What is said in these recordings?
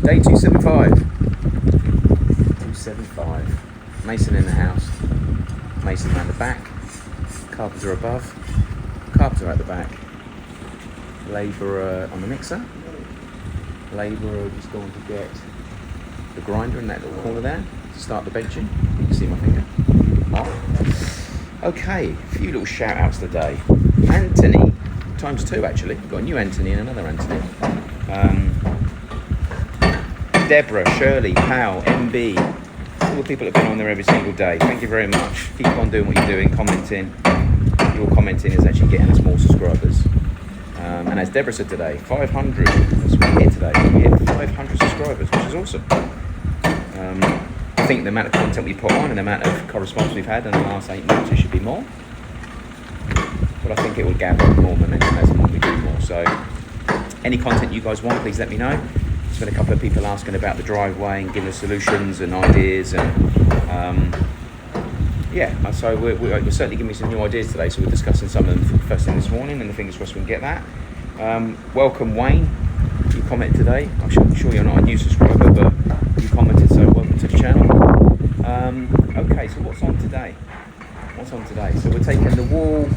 Day 275. 275. Mason in the house. Mason around the back. Carpenter above. Carpenter at the back. Labourer on the mixer. Labourer just going to get the grinder in that little corner there to start the benching. You can see my finger. Oh. Okay, a few little shout outs today. Anthony, times two actually. We've got a new Anthony and another Anthony. Deborah, Shirley, Pal, MB, all the people that have been on there every single day. Thank you very much. Keep on doing what you're doing, commenting. Your commenting is actually getting us more subscribers. And as Deborah said today, 500, that's what we're here today. We hit 500 subscribers, which is awesome. I think the amount of content we put on and the amount of correspondence we've had in the last 8 months, it should be more. But I think it will gather more momentum as and when we do more. So any content you guys want, please let me know. There's been a couple of people asking about the driveway and giving us solutions and ideas, and yeah, so we're certainly giving me some new ideas today. So we're discussing some of them first thing this morning, and the fingers crossed we can get that. Welcome Wayne, you commented today. I'm sure you're not a new subscriber, but you commented, so welcome to the channel. Okay, so what's on today? So we're taking the wall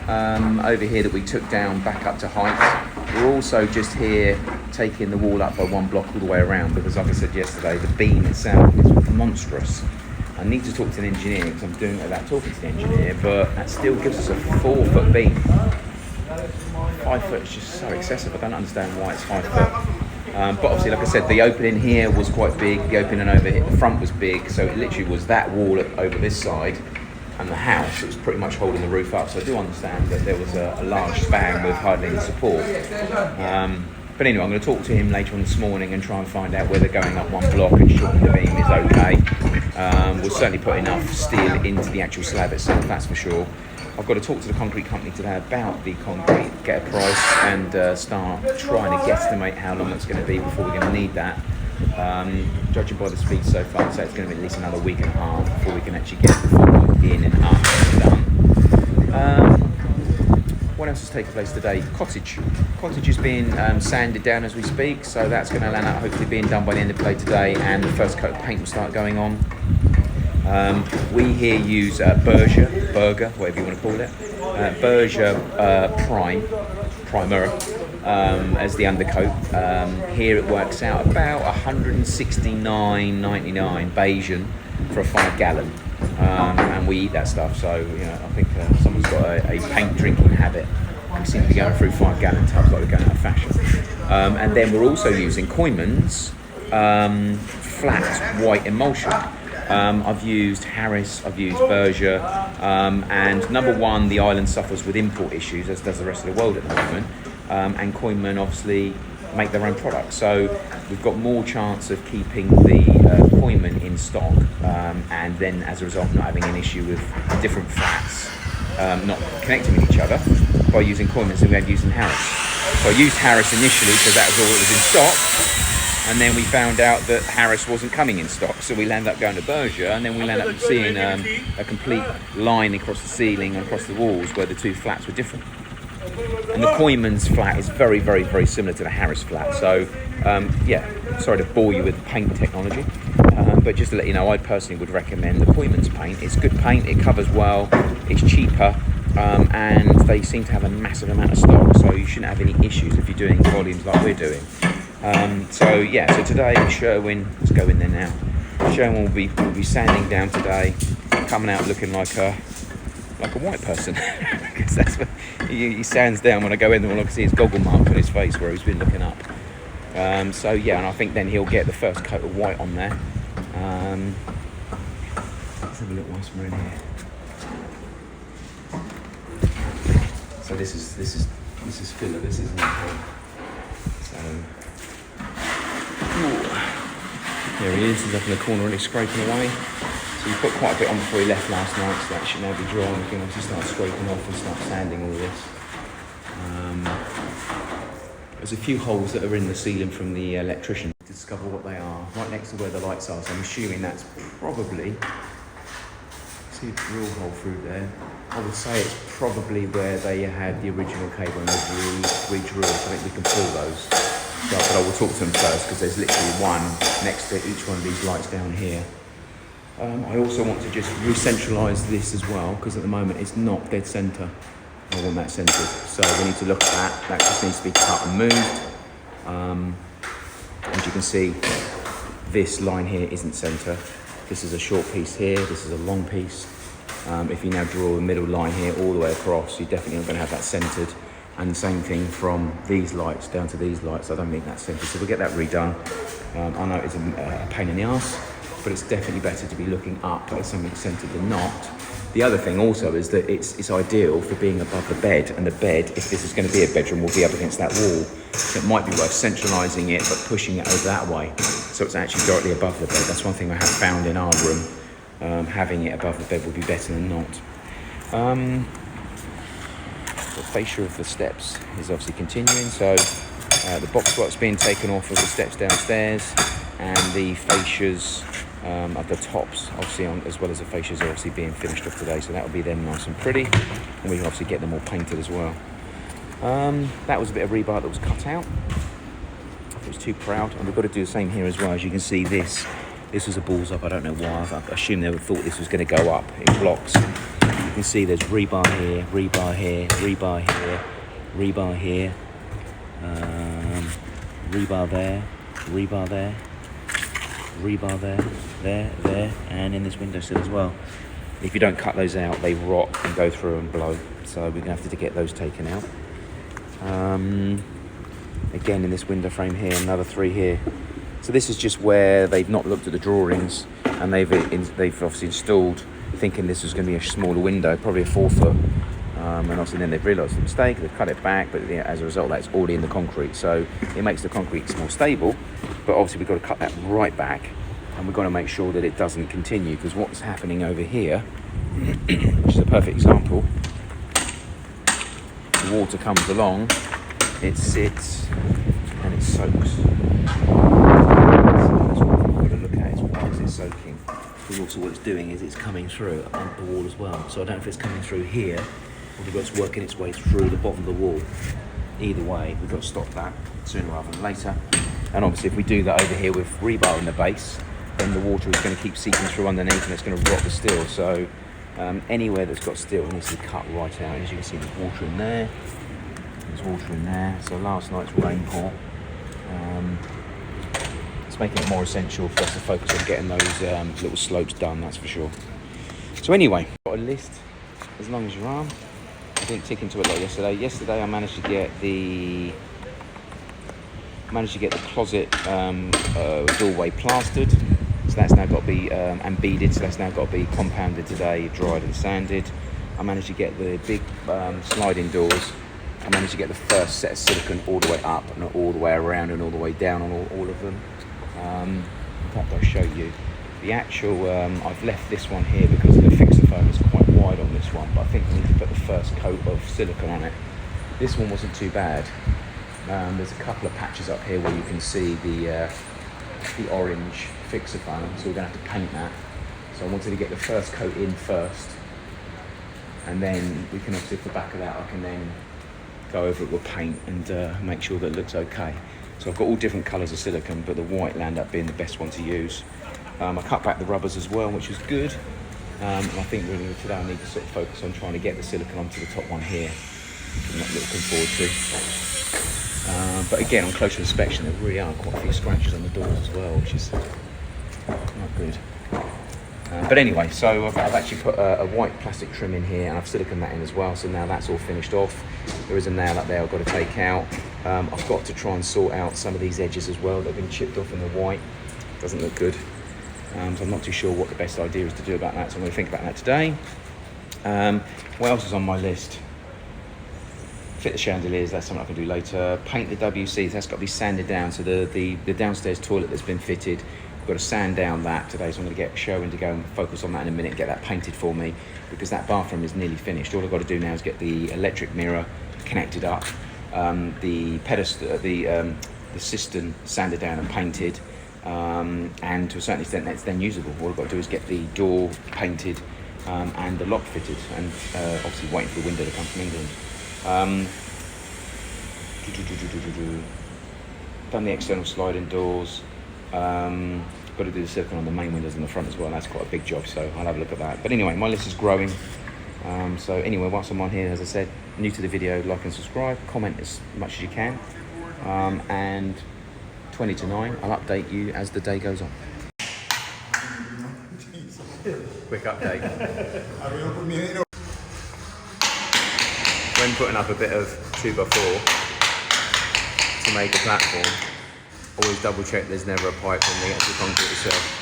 over here that we took down back up to height. We're also just here taking the wall up by one block all the way around, because like I said yesterday, the beam itself is monstrous. I need to talk to an engineer, because I'm doing it without talking to the engineer, but that still gives us a 4-foot beam. 5 foot is just so excessive. I don't understand why it's 5 foot. But obviously, like I said, the opening here was quite big. The opening over here, the front was big. So it literally was that wall over this side and the house. It was pretty much holding the roof up. So I do understand that there was a large span with hardly any support. But anyway, I'm going to talk to him later on this morning and try and find out whether going up one block and shortening the beam is okay. We'll certainly put enough steel into the actual slab itself, that's for sure. I've got to talk to the concrete company today about the concrete, get a price, and start trying to guesstimate how long it's going to be before we're going to need that. Judging by the speed so far, I'd say it's going to be at least another week and a half before we can actually get the formwork in and up and done. What else is taking place today? Cottage. Cottage is being sanded down as we speak, so that's going to land up hopefully being done by the end of play today, and the first coat of paint will start going on. We here use Berger, whatever you want to call it, Berger Primer as the undercoat. Here it works out about $169.99 Bayesian for a 5 gallon, and we eat that stuff. So you know, I think someone's got a paint drinking habit. We seem to be going through 5 gallon tubs like we're going out of fashion. And then we're also using Koyman's flat white emulsion. I've used Harris, I've used Berger, and number one, the island suffers with import issues, as does the rest of the world at the moment, and Koyman obviously make their own products, so we've got more chance of keeping the Koyman in stock, and then as a result not having an issue with different flats not connecting with each other by using Koyman, so we had using Harris. So I used Harris initially because that was all that was in stock. And then we found out that Harris wasn't coming in stock, so we'll end up going to Berger, and then we'll end up seeing a complete line across the ceiling and across the walls where the two flats were different. And the Koyman's flat is very, very, very similar to the Harris flat. So, yeah, sorry to bore you with paint technology, but just to let you know, I personally would recommend the Koyman's paint. It's good paint, it covers well, it's cheaper, and they seem to have a massive amount of stock, so you shouldn't have any issues if you're doing volumes like we're doing. So yeah, so today Sherwin, let's go in there now. Sherwin will be sanding down today, coming out looking like a white person, because that's what he sands down. When I go in there, all I can see is goggle marks on his face where he's been looking up. So yeah, and I think then he'll get the first coat of white on there. Let's have a look whilst we're in here. So this is filler. This isn't. So. Ooh. There he is, he's up in the corner really scraping away. So he put quite a bit on before he left last night, so that should now be dry, and we can obviously start scraping off and start sanding all this. There's a few holes that are in the ceiling from the electrician to discover what they are, right next to where the lights are, so I'm assuming that's probably, see a drill hole through there. I would say it's probably where they had the original cable and they've re-drilled, so I think we can pull those. but I will talk to them first because there's literally one next to each one of these lights down here. I also want to just re-centralise this as well because at the moment it's not dead centre. I want that centred, so we need to look at that. That just needs to be cut and moved. As you can see, this line here isn't centre. This is a short piece here, this is a long piece. If you now draw a middle line here all the way across, you're definitely not going to have that centred. And the same thing from these lights down to these lights. I don't think that's centred, so we'll get that redone. I know it's a pain in the arse, but it's definitely better to be looking up at something centred than not. The other thing also is that it's ideal for being above the bed, and the bed, if this is going to be a bedroom, will be up against that wall. So it might be worth centralising it, but pushing it over that way, so it's actually directly above the bed. That's one thing I have found in our room. Having it above the bed would be better than not. The fascia of the steps is obviously continuing, so the boxwork's being taken off of the steps downstairs, and the fascias of the tops, obviously, as well as the fascias, are obviously being finished off today, so that will be them nice and pretty, and we can obviously get them all painted as well. That was a bit of rebar that was cut out. It was too proud, and we've got to do the same here as well. As you can see, this was a balls up. I don't know why. I assume they thought this was going to go up in blocks. You can see there's rebar here, rebar here, rebar here, rebar here, rebar there, rebar there, rebar there, there, and in this windowsill as well. If you don't cut those out, they rot and go through and blow. So we're going to have to get those taken out. Again, in this window frame here, another 3 here. So this is just where they've not looked at the drawings, and they've obviously installed thinking this was going to be a smaller window, probably a 4 foot. And obviously then they've realised the mistake, they've cut it back, but as a result that's already in the concrete. So it makes the concrete more stable, but obviously we've got to cut that right back, and we've got to make sure that it doesn't continue, because what's happening over here, which is a perfect example, the water comes along, it sits and it soaks. So that's what we've got to look at, is why is it soaking? Because also what it's doing is it's coming through on the wall as well. So I don't know if it's coming through here, or we've it's working its way through the bottom of the wall. Either way, we've got to stop that sooner rather than later. And obviously if we do that over here with rebar in the base, then the water is going to keep seeping through underneath, and it's going to rot the steel. So anywhere that's got steel needs to be cut right out. As you can see, there's water in there, there's water in there. So last night's rainpour, it's making it more essential for us to focus on getting those little slopes done, that's for sure. So anyway, got a list as long as your arm. I didn't tick into it like yesterday. Yesterday I managed to get the closet doorway plastered. So that's now got to be and beaded. So that's now got to be compounded today, dried and sanded. I managed to get the big sliding doors. I managed to get the first set of silicone all the way up and all the way around and all the way down on all of them. In fact, I'll show you the actual. I've left this one here because the fixer foam is quite wide on this one, but I think we need to put the first coat of silicone on it. This one wasn't too bad. There's a couple of patches up here where you can see the orange fixer foam, so we're going to have to paint that. So I wanted to get the first coat in first, and then we can obviously, at the back of that, I can then go over it with paint and make sure that it looks okay. So I've got all different colours of silicone, but the white will end up being the best one to use. I cut back the rubbers as well, which is good. And I think really today I need to sort of focus on trying to get the silicone onto the top one here. I'm not looking forward to. But again, on closer inspection, there really are quite a few scratches on the doors as well, which is not good. But anyway, so I've actually put a white plastic trim in here, and I've silicone that in as well, so now that's all finished off. There is a nail up there I've got to take out. I've got to try and sort out some of these edges as well that have been chipped off in the white. Doesn't look good. So I'm not too sure what the best idea is to do about that, so I'm going to think about that today. What else is on my list? Fit the chandeliers, that's something I can do later. Paint the WC, that's got to be sanded down. So the downstairs toilet that's been fitted, I've got to sand down that today, so I'm going to get Sherwin to go and focus on that in a minute, get that painted for me, because that bathroom is nearly finished. All I've got to do now is get the electric mirror connected up, the pedestal, the cistern sanded down and painted, and to a certain extent that's then usable. All I've got to do is get the door painted and the lock fitted, and obviously waiting for the window to come from England. done the external sliding doors. Got to do the silicone on the main windows in the front as well. That's quite a big job, so I'll have a look at that. But anyway, my list is growing. So anyway, whilst I'm on here, as I said, new to the video, like and subscribe, comment as much as you can. And 20 to 9, I'll update you as the day goes on. Quick update. When putting up a bit of 2x4 to make a platform, always double check there's never a pipe in the actual concrete itself.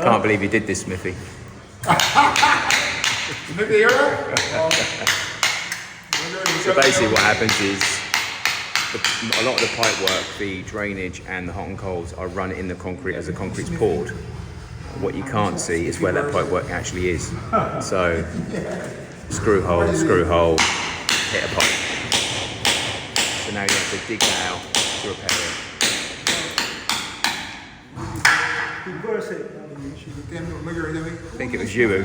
Can't believe you did this, Smithy. So basically what happens is a lot of the pipe work, the drainage and the hot and colds are run in the concrete as the concrete's poured. What you can't see is where that pipe work actually is. So screw hole, hit a pipe. So now you have to dig that out to repair it. I think it was you who.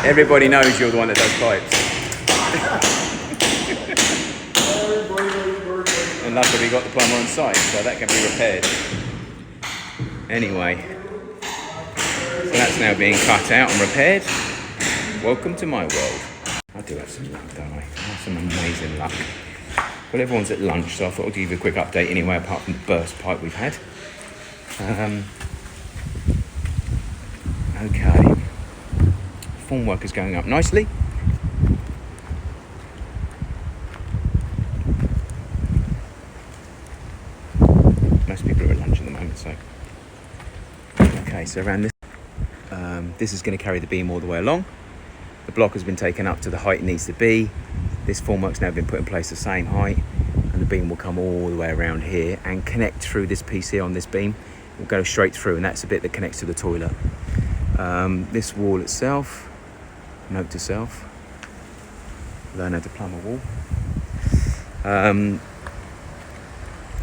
Everybody knows you're the one that does pipes. And luckily we got the plumber on site, so that can be repaired. Anyway, so that's now being cut out and repaired. Welcome to my world. I do have some luck, don't I? I have some amazing luck. Well, everyone's at lunch, so I thought I'd give you a quick update anyway, apart from the burst pipe we've had. Okay, formwork is going up nicely. Most people are at lunch at the moment, so. Okay, so around this, this is going to carry the beam all the way along. The block has been taken up to the height it needs to be. This formwork's now been put in place the same height, and the beam will come all the way around here and connect through this piece here on this beam. It will go straight through, and that's the bit that connects to the toilet. This wall itself, note to self, learn how to plumb a wall.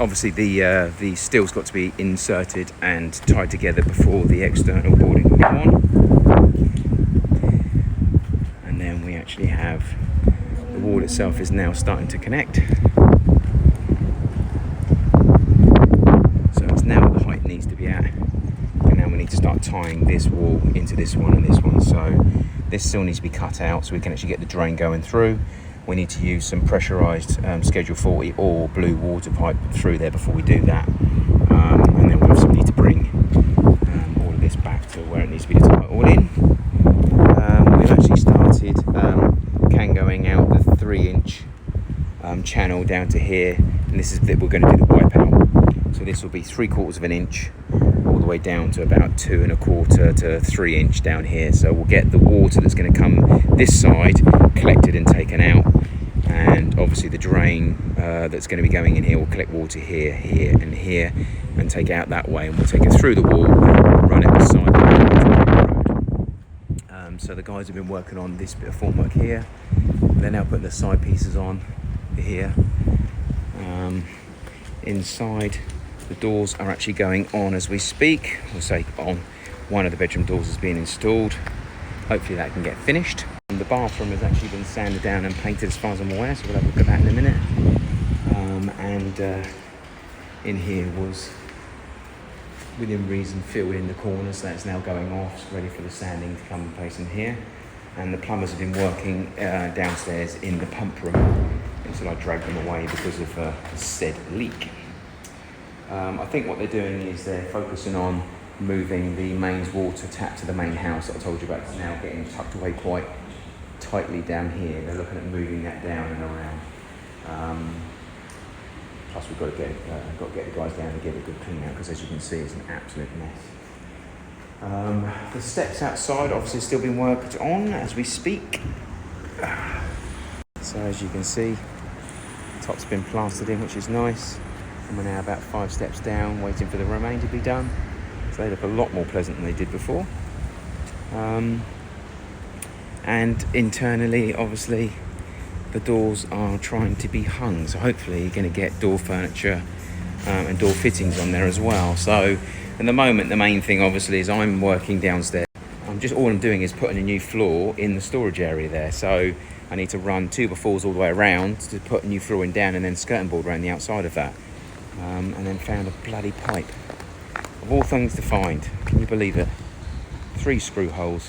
Obviously the steel's got to be inserted and tied together before the external boarding will go on. And then we actually have the wall itself is now starting to connect. So it's now what the height needs to be at. And now we need to start tying this wall into this one and this one. So this still needs to be cut out so we can actually get the drain going through. We need to use some pressurised Schedule 40 or blue water pipe through there before we do that. And then we'll also need to bring all of this back to where it needs to be to tie it all in. We've actually started going out the 3-inch channel down to here, and this is that we're going to do the wipeout. So this will be 3/4 of an inch all the way down to about 2 1/4 to 3 inch down here. So we'll get the water that's going to come this side collected and taken out, and obviously the drain that's going to be going in here will collect water here, here and here and take it out that way, and we'll take it through the wall and run it beside the road. So the guys have been working on this bit of formwork here. They're now putting the side pieces on here. Inside, the doors are actually going on as we speak. We'll say on. One of the bedroom doors is being installed. Hopefully that can get finished. And the bathroom has actually been sanded down and painted as far as I'm aware, so we'll have a look at that in a minute. In here was, within reason, filled in the corners, so that's now going off, ready for the sanding to come in place in here. And the plumbers have been working downstairs in the pump room until I dragged them away because of said leak. I think what they're doing is they're focusing on moving the mains water tap to the main house that I told you about. It's now getting tucked away quite tightly down here. They're looking at moving that down and around. Plus we've got to get the guys down and get a good clean out, because as you can see it's an absolute mess. The steps outside obviously still being worked on as we speak. So as you can see, top's been plastered in, which is nice. And we're now about 5 steps down, waiting for the remainder to be done. So they look a lot more pleasant than they did before. And internally, obviously, the doors are trying to be hung. So hopefully you're going to get door furniture and door fittings on there as well. So At the moment, the main thing obviously is I'm working downstairs. All I'm doing is putting a new floor in the storage area there. So I need to run 2x4s all the way around to put a new flooring down, and then skirting board around the outside of that. And then found a bloody pipe. Of all things to find, can you believe it? 3 screw holes.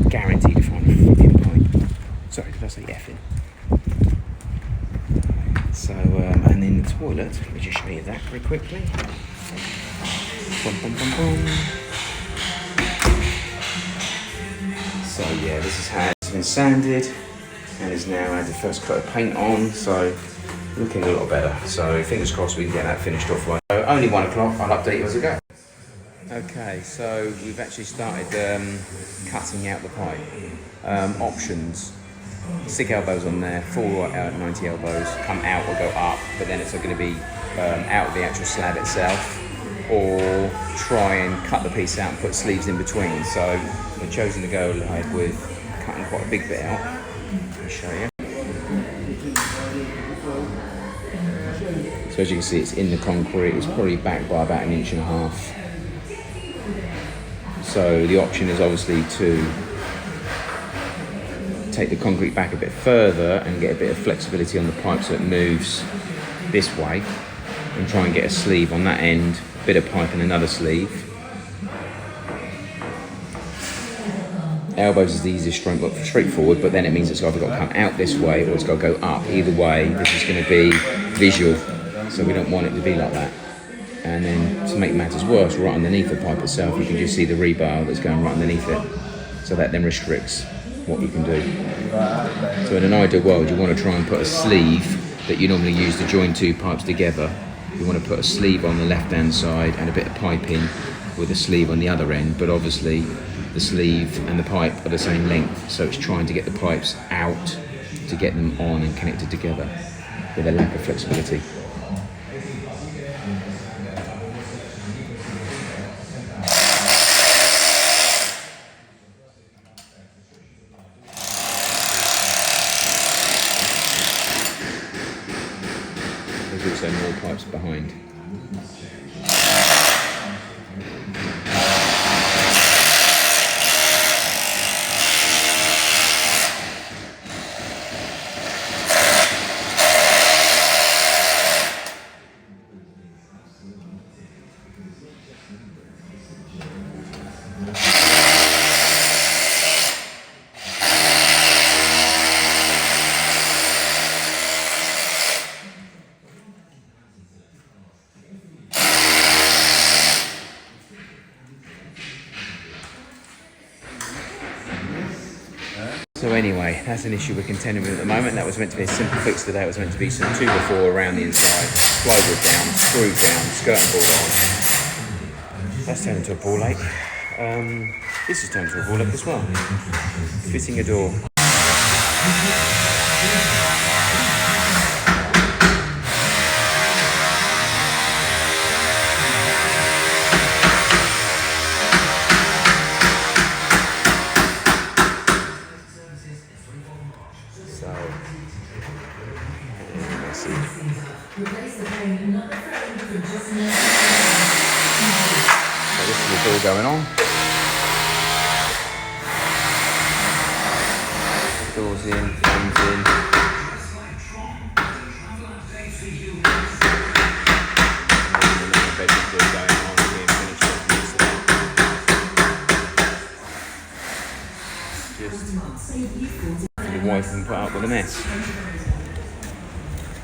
Guaranteed to find a fucking pipe. Sorry, did I say effing? So, and in the toilet, let me just show you that very quickly. Bum, bum, bum, bum. So yeah, this is how it's been sanded and is now had the first coat of paint on, so looking a lot better. So fingers crossed we can get that finished off right. So only 1 o'clock, I'll update you as I go. Okay, so we've actually started cutting out the pipe. Options. 6 elbows on there, 4 90 elbows, come out or go up, but then it's going to be out of the actual slab itself, or try and cut the piece out and put sleeves in between. So we've chosen to go ahead with cutting quite a big bit out. Let me show you. So as you can see, it's in the concrete. It's probably back by about 1.5 inches. So the option is obviously to take the concrete back a bit further and get a bit of flexibility on the pipe so it moves this way, and try and get a sleeve on that end, bit of pipe and another sleeve. Elbows is the easiest straightforward, but then it means it's either got to come out this way or it's got to go up. Either way, this is going to be visual, so we don't want it to be like that. And then to make matters worse, right underneath the pipe itself, you can just see the rebar that's going right underneath it. So that then restricts what you can do. So in an ideal world, you want to try and put a sleeve that you normally use to join 2 pipes together. You want to put a sleeve on the left-hand side and a bit of piping with a sleeve on the other end, but obviously the sleeve and the pipe are the same length, so it's trying to get the pipes out to get them on and connected together with a lack of flexibility. There's also more pipes behind. So anyway, that's an issue we're contending with at the moment. That was meant to be a simple fix today. It was meant to be some 2x4 around the inside, plywood down, screw down, skirting board on. That's turned into a ball ache. This has turned into a ball ache as well. Fitting a door. So this is the door going on. Doors in, frames in. Your wife can put up with a mess.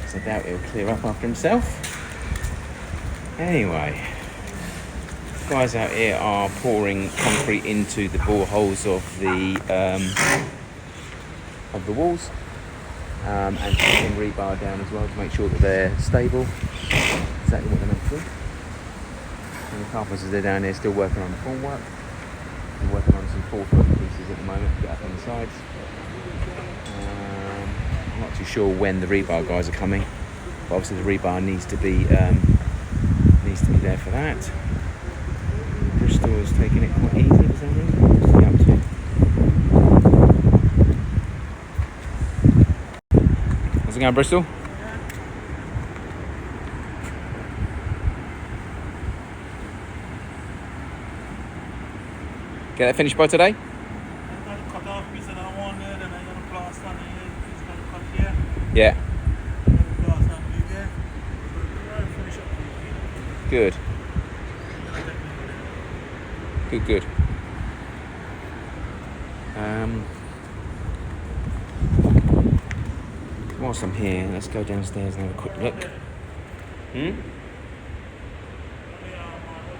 So I doubt he'll clear up after himself. Anyway, guys out here are pouring concrete into the boreholes of the walls, and putting rebar down as well to make sure that they're stable. Exactly what they're meant to do. And the carpenters are down there still working on the formwork. We're working on some 4-foot pieces at the moment to get up on the sides. I'm not too sure when the rebar guys are coming, but obviously the rebar needs to be there for that. Bristol is taking it quite easy for some reason. What's he up to? How's it going, Bristol? Get that finished by today? I'm going to cut off piece of that one there, then I'm going to plaster on here, piece going to cut here, Yeah. I'm going to plaster on the again. So I'm going to finish up the Good. Good. Whilst I'm here, let's go downstairs and have a quick look.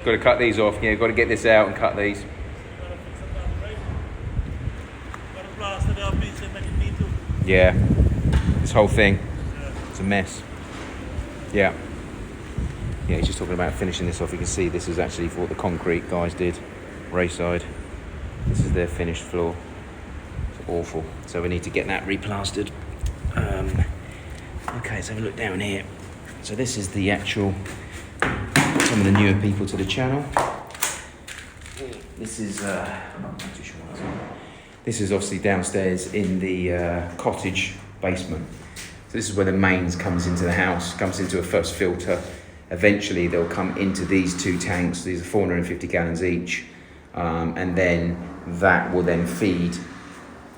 Got to cut these off. Yeah, got to get this out and cut these. Yeah, this whole thing, it's a mess. Yeah, he's just talking about finishing this off. You can see this is actually for what the concrete guys did, Rayside. This is their finished floor. It's awful. So we need to get that replastered. Okay, let's have a look down here. So this is the actual, some of the newer people to the channel. This is, I'm not too sure what that's on. This is obviously downstairs in the cottage basement. So this is where the mains comes into the house, comes into a first filter. Eventually they'll come into these two tanks. These are 450 gallons each. And then that will then feed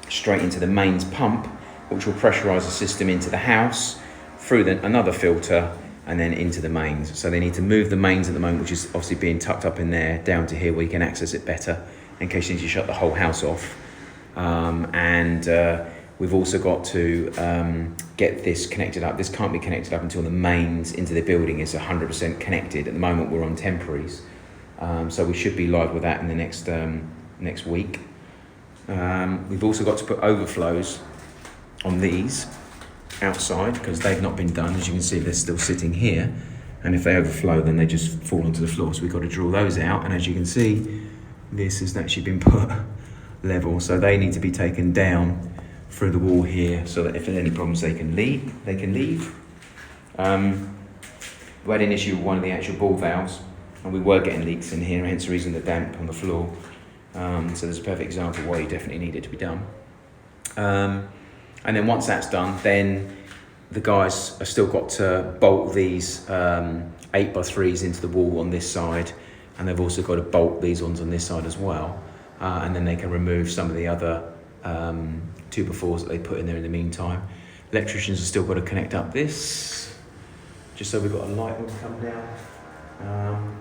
straight into the mains pump, which will pressurize the system into the house, through another filter, and then into the mains. So they need to move the mains at the moment, which is obviously being tucked up in there, down to here where you can access it better, in case you need to shut the whole house off. We've also got to get this connected up. This can't be connected up until the mains into the building is 100% connected. At the moment, we're on temporaries. So we should be live with that in the next week. We've also got to put overflows on these outside, because they've not been done. As you can see, they're still sitting here. And if they overflow, then they just fall onto the floor. So we've got to drill those out. And as you can see, this has actually been put level. So they need to be taken down through the wall here, so that if there's any problems, they can leave. We had an issue with one of the actual ball valves, and we were getting leaks in here, hence the reason the damp on the floor. So there's a perfect example why you definitely need it to be done. And then once that's done, then the guys have still got to bolt these 8x3s into the wall on this side, and they've also got to bolt these ones on this side as well. And then they can remove some of the other 2x4s that they put in there in the meantime. Electricians have still got to connect up this, just so we've got a light when we come down.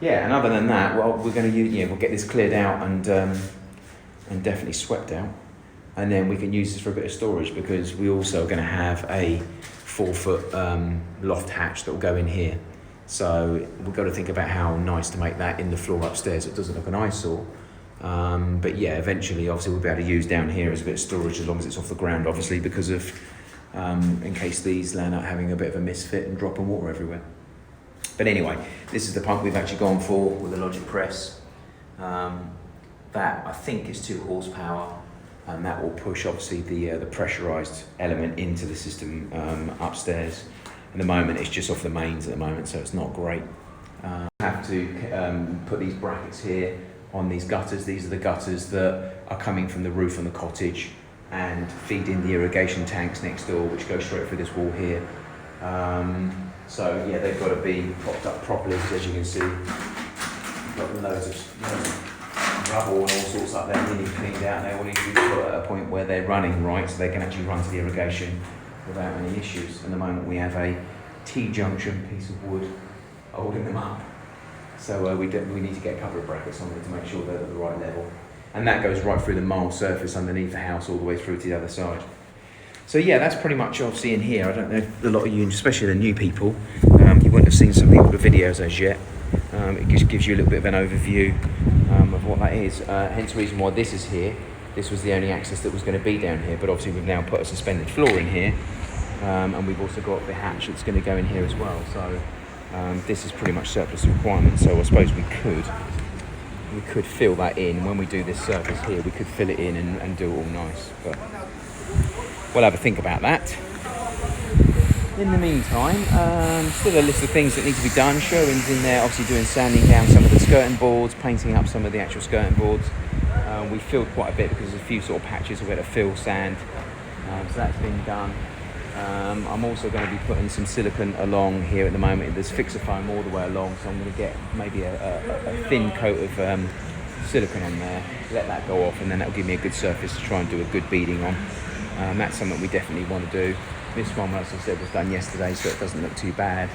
And other than that, well, we're going to we'll get this cleared out and definitely swept out, and then we can use this for a bit of storage, because we also are going to have a 4-foot loft hatch that will go in here. So we've got to think about how nice to make that in the floor upstairs. It doesn't look an eyesore. But yeah, eventually, obviously, we'll be able to use down here as a bit of storage, as long as it's off the ground, obviously, because of in case these land up having a bit of a misfit and dropping water everywhere. But anyway, this is the pump we've actually gone for with the Logic press. That I think is 2 horsepower, and that will push obviously the pressurized element into the system upstairs. At the moment, it's just off the mains at the moment, so it's not great. I have to put these brackets here on these gutters. These are the gutters that are coming from the roof on the cottage and feed in the irrigation tanks next door, which go straight through this wall here. So yeah, they've got to be propped up properly, as you can see. Got loads of rubble and all sorts up there needing cleaned out, and they all need to be put at a point where they're running right, so they can actually run to the irrigation without any issues. At the moment, we have a T-junction piece of wood holding them up. So we need to get a couple of brackets on there to make sure they're at the right level. And that goes right through the marl surface underneath the house all the way through to the other side. So yeah, that's pretty much obviously in here. I don't know, a lot of you, especially the new people, you wouldn't have seen some of the older videos as yet. It just gives you a little bit of an overview of what that is. Hence the reason why this is here. This was the only access that was going to be down here, but obviously we've now put a suspended floor in here. And we've also got the hatch that's going to go in here as well. So this is pretty much surplus requirement. So I suppose we could fill that in. When we do this surface here, we could fill it in and do it all nice. But we'll have a think about that. In the meantime, still a list of things that need to be done. Sherwin's in there, obviously doing sanding down some of the skirting boards, painting up some of the actual skirting boards. We filled quite a bit because there's a few sort of patches where to fill sand. So that's been done. I'm also going to be putting some silicone along here at the moment. There's fixer foam all the way along, so I'm going to get maybe a thin coat of silicone on there, let that go off, and then that'll give me a good surface to try and do a good beading on. That's something we definitely want to do. This one, as I said, was done yesterday, so it doesn't look too bad.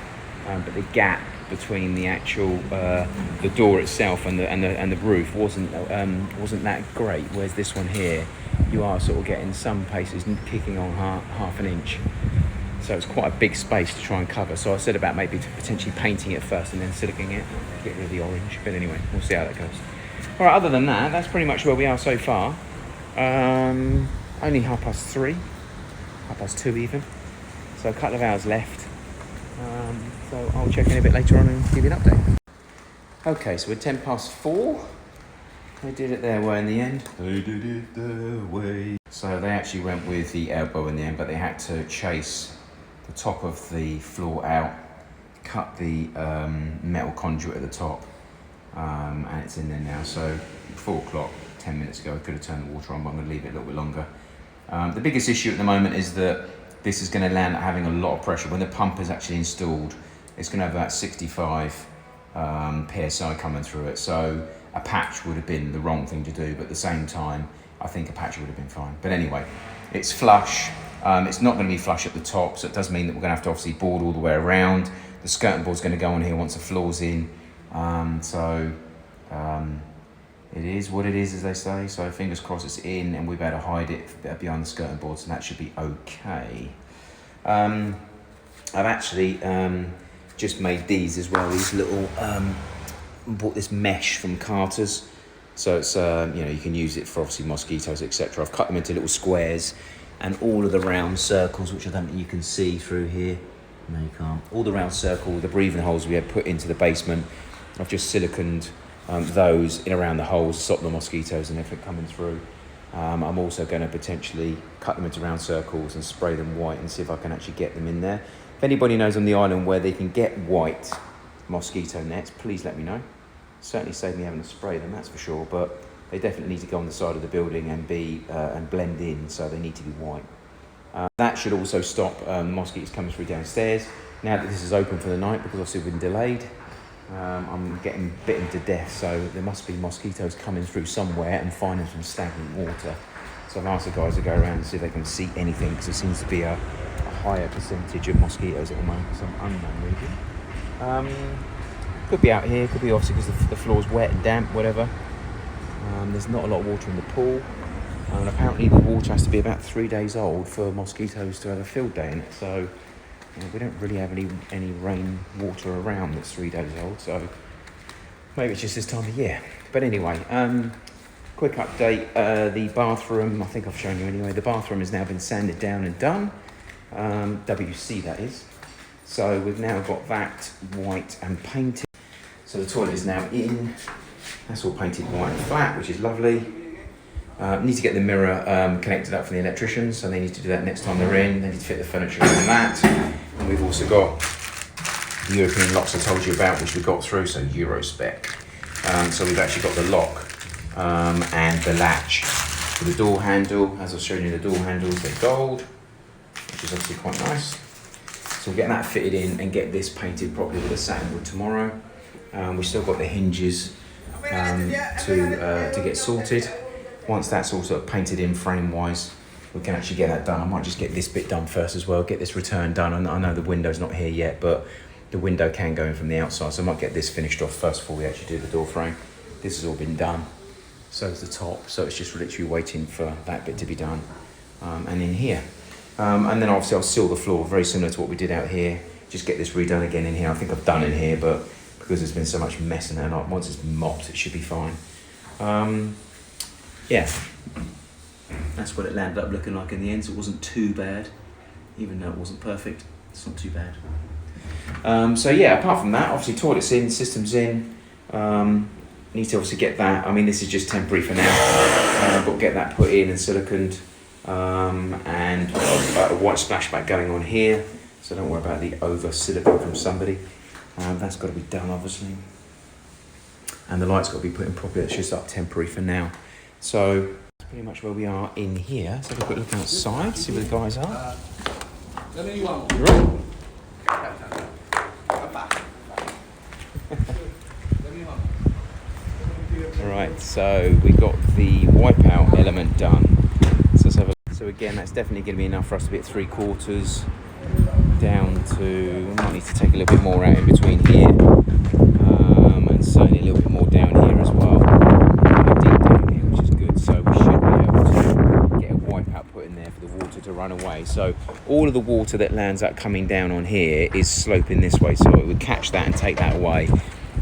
But the gap between the actual the door itself and the roof wasn't that great. Whereas this one here, you are sort of getting some places kicking on half an inch. So it's quite a big space to try and cover. So I said about maybe potentially painting it first and then siliconing it, get rid of the orange. But anyway, we'll see how that goes. All right, other than that, that's pretty much where we are so far. Only 3:30, 2:30 even. So a couple of hours left. So I'll check in a bit later on and give you an update. Okay, so we're 4:10. They did it their way in the end. They did it their way. So they actually went with the elbow in the end, but they had to chase the top of the floor out, cut the metal conduit at the top, and it's in there now. So 4 o'clock, 10 minutes ago, I could have turned the water on, but I'm going to leave it a little bit longer. The biggest issue at the moment is that this is going to land having a lot of pressure. When the pump is actually installed, it's going to have about 65 PSI coming through it. So a patch would have been the wrong thing to do, but at the same time, I think a patch would have been fine. But anyway, it's flush. It's not going to be flush at the top, so it does mean that we're going to have to obviously board all the way around. The skirting board's going to go on here once the floor's in. It is what it is, as they say. So fingers crossed it's in, and we better hide it behind the skirting board, so that should be okay. I've actually just made these as well. These little bought this mesh from Carter's, so it's you can use it for obviously mosquitoes, etc. I've cut them into little squares, and all of the round circles, which I don't think you can see through here. No, you can't. All the round circle, the breathing holes we had put into the basement, I've just siliconed those in around the holes, stop the mosquitoes and everything coming through. I'm also going to potentially cut them into round circles and spray them white and see if I can actually get them in there. If anybody knows on the island where they can get white mosquito nets, please let me know. Certainly save me having to spray them, that's for sure, but they definitely need to go on the side of the building and be and blend in, so they need to be white. That should also stop the mosquitoes coming through downstairs. Now that this is open for the night, because obviously we've been delayed, I'm getting bitten to death, so there must be mosquitoes coming through somewhere and finding some stagnant water. So I've asked the guys to go around and see if they can see anything, because there seems to be a higher percentage of mosquitoes at the moment for some unknown reason. Could be out here, could be obviously because the floor's wet and damp, whatever. There's not a lot of water in the pool, and apparently the water has to be about 3 days old for mosquitoes to have a field day in it. So we don't really have any rain water around that's 3 days old, so maybe it's just this time of year. But anyway, quick update. The bathroom, I think I've shown you anyway, the bathroom has now been sanded down and done. WC, that is. So we've now got that white and painted. So the toilet is now in. That's all painted white and flat, which is lovely. Need to get the mirror connected up for the electricians, so they need to do that next time they're in. They need to fit the furniture on that. And we've also got the European locks I told you about, which we got through, so Euro spec. So we've actually got the lock and the latch for the door handle. As I've shown you, the door handles, they're gold, which is obviously quite nice. So we'll get that fitted in and get this painted properly with a satin wood tomorrow. We've still got the hinges to get sorted. Once that's all sort of painted in frame-wise, we can actually get that done. I might just get this bit done first as well, get this return done. I know the window's not here yet, but the window can go in from the outside, so I might get this finished off first before we actually do the door frame. This has all been done. So is the top, so it's just literally waiting for that bit to be done. And in here. And then obviously I'll seal the floor, very similar to what we did out here. Just get this redone again in here. I think I've done in here, but because there's been so much mess in there, like once it's mopped, it should be fine. Yeah, that's what it landed up looking like in the end. So it wasn't too bad, even though it wasn't perfect. It's not too bad. So yeah, apart from that, obviously toilet's in, system's in. Need to obviously get that. I mean, this is just temporary for now, but get that put in and siliconed. And a white splashback going on here, so don't worry about the over silicone from somebody. That's got to be done, obviously, and the light's got to be put in properly. It's just up temporary for now. So that's pretty much where we are in here. Let's have a quick look outside, see where the guys are. Right, so we got the wipeout element done. So let's have a look. So again, that's definitely going to be enough for us to be at 3/4 down to, we might need to take a little bit more out in between here, and certainly a little bit more down here as well. Deep down here, which is good. So we should be able to get a wipeout put in there for the water to run away. So all of the water that lands up coming down on here is sloping this way, so it would catch that and take that away.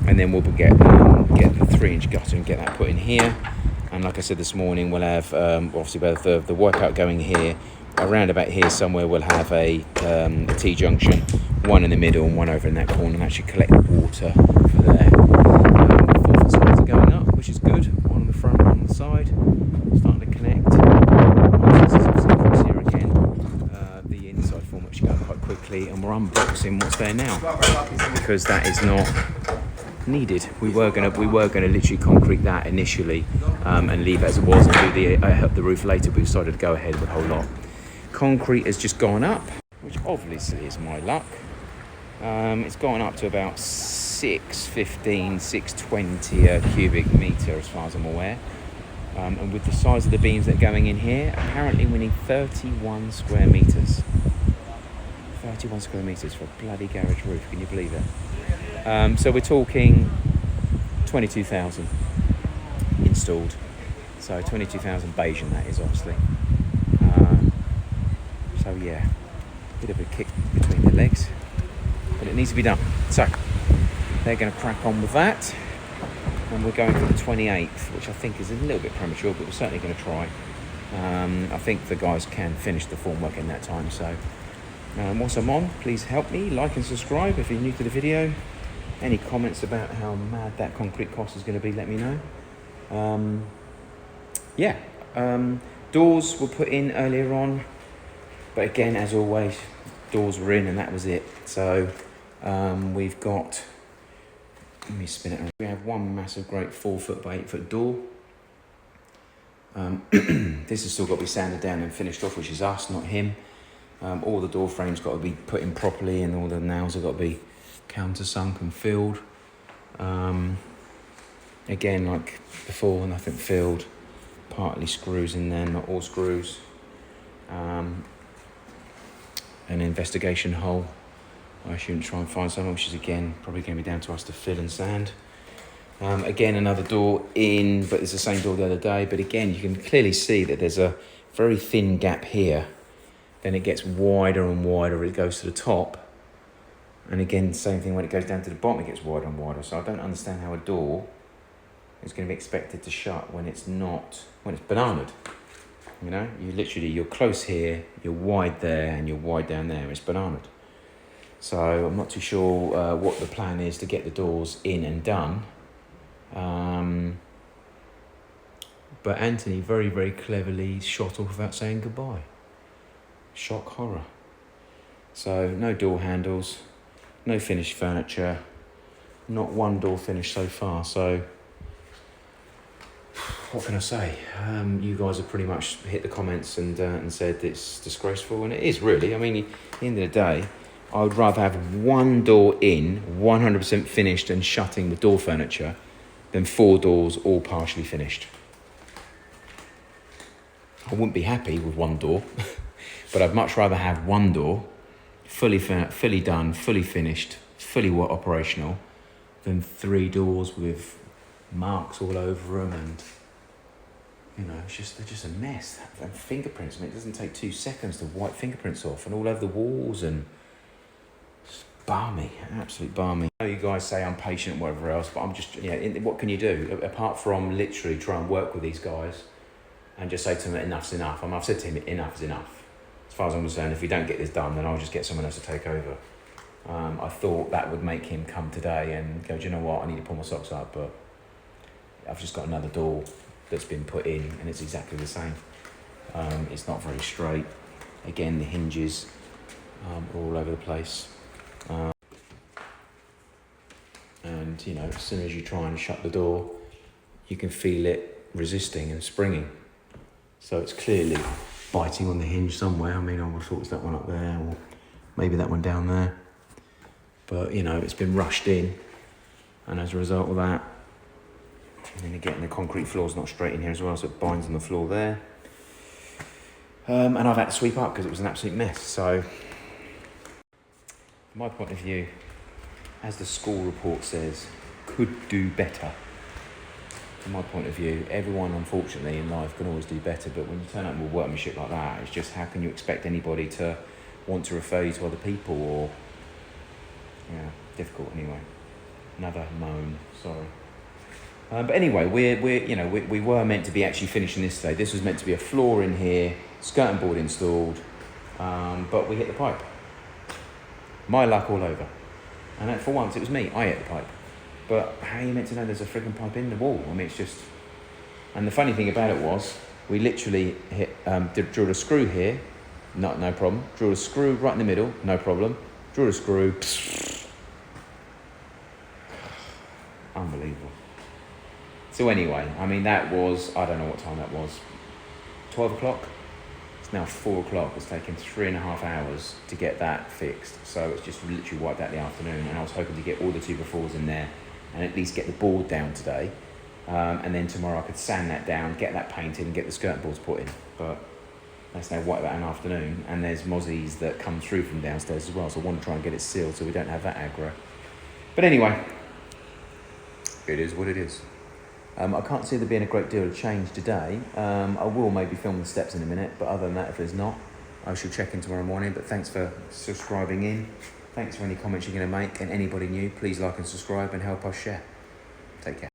And then we'll get the 3-inch gutter and get that put in here. And like I said this morning, we'll have obviously both the wipeout going here. Around about here somewhere we'll have a T-junction, one in the middle and one over in that corner, and actually collect the water for there. The 4-foot sides are going up, which is good. One on the front, one on the side. Starting to connect. This is obviously across here again. The inside formwork should go quite quickly, and we're unboxing what's there now because that is not needed. We were gonna literally concrete that initially and leave it as it was and do the roof later, but we decided to go ahead with a whole lot. Concrete has just gone up, which obviously is my luck. It's gone up to about 615, 620 a cubic metre as far as I'm aware. And with the size of the beams that are going in here, apparently we need 31 square metres. 31 square metres for a bloody garage roof, can you believe it? So we're talking 22,000 installed. So 22,000 Bayesian that is, obviously. So yeah, bit of a kick between the legs, but it needs to be done. So they're going to crack on with that, and we're going for the 28th, which I think is a little bit premature, but we're certainly going to try. I think the guys can finish the formwork in that time. So whilst I'm on, please help me, like and subscribe if you're new to the video. Any comments about how mad that concrete cost is going to be, let me know. Doors were put in earlier on, but again, as always, doors were in and that was it. So we've got, let me spin it around. We have one massive great 4-foot by 8-foot door. This has still got to be sanded down and finished off, which is us, not him. All the door frames got to be put in properly, and all the nails have got to be countersunk and filled. Again, like before, nothing filled. Partly screws in there, not all screws. An investigation hole. I shouldn't try and find someone, which is again probably going to be down to us to fill and sand. Again, another door in, but it's the same door the other day. But again, you can clearly see that there's a very thin gap here. Then it gets wider and wider. It goes to the top. And again, same thing when it goes down to the bottom, it gets wider and wider. So I don't understand how a door is going to be expected to shut when it's not, when it's bananaed. You know, you're close here, you're wide there, and you're wide down there. It's bananaed. So I'm not too sure what the plan is to get the doors in and done. But Anthony very, very cleverly shot off without saying goodbye. Shock horror. So no door handles, no finished furniture, not one door finished so far. So what can I say? You guys have pretty much hit the comments and said it's disgraceful, and it is really. I mean, at the end of the day, I would rather have one door in, 100% finished and shutting with door furniture, than 4 doors all partially finished. I wouldn't be happy with one door, but I'd much rather have one door fully done, fully finished, fully operational, than 3 doors with marks all over them, and you know, they're just a mess. And fingerprints, I mean, it doesn't take 2 seconds to wipe fingerprints off, and all over the walls, and it's balmy, absolute balmy. I know you guys say I'm patient and whatever else, but I'm just, what can you do apart from literally try and work with these guys and just say to them, enough's enough. I mean, I've said to him, enough is enough. As far as I'm concerned, if you don't get this done, then I'll just get someone else to take over. I thought that would make him come today and go, do you know what, I need to pull my socks up, but I've just got another door that's been put in and it's exactly the same. It's not very straight. Again, the hinges are all over the place. And, you know, as soon as you try and shut the door, you can feel it resisting and springing. So it's clearly biting on the hinge somewhere. I mean, I would have thought it was that one up there, or maybe that one down there. But, you know, it's been rushed in, and as a result of that, And then again, the concrete floor's not straight in here as well, so it binds on the floor there. And I've had to sweep up because it was an absolute mess. So, from my point of view, as the school report says, could do better. From my point of view, everyone, unfortunately, in life can always do better, but when you turn up with workmanship like that, it's just how can you expect anybody to want to refer you to other people, or, yeah, difficult anyway. Another moan, sorry. But anyway, we were meant to be actually finishing this today. This was meant to be a floor in here, skirting board installed, but we hit the pipe. My luck all over. And for once, it was me. I hit the pipe. But how are you meant to know there's a frigging pipe in the wall? I mean, it's just... And the funny thing about it was, we literally drilled a screw here, no problem. Drilled a screw right in the middle, no problem. Drilled a screw, unbelievable. So anyway, I mean, that was, I don't know what time that was, 12 o'clock? It's now 4 o'clock. It's taken 3.5 hours to get that fixed. So it's just literally wiped out the afternoon. And I was hoping to get all the 2x4s in there and at least get the board down today. And then tomorrow I could sand that down, get that painted and get the skirting boards put in. But that's now wiped out in the afternoon. And there's mozzies that come through from downstairs as well. So I want to try and get it sealed so we don't have that aggro. But anyway, it is what it is. I can't see there being a great deal of change today. I will maybe film the steps in a minute, but other than that, if there's not, I shall check in tomorrow morning. But thanks for subscribing in. Thanks for any comments you're going to make, and anybody new, please like and subscribe and help us share. Take care.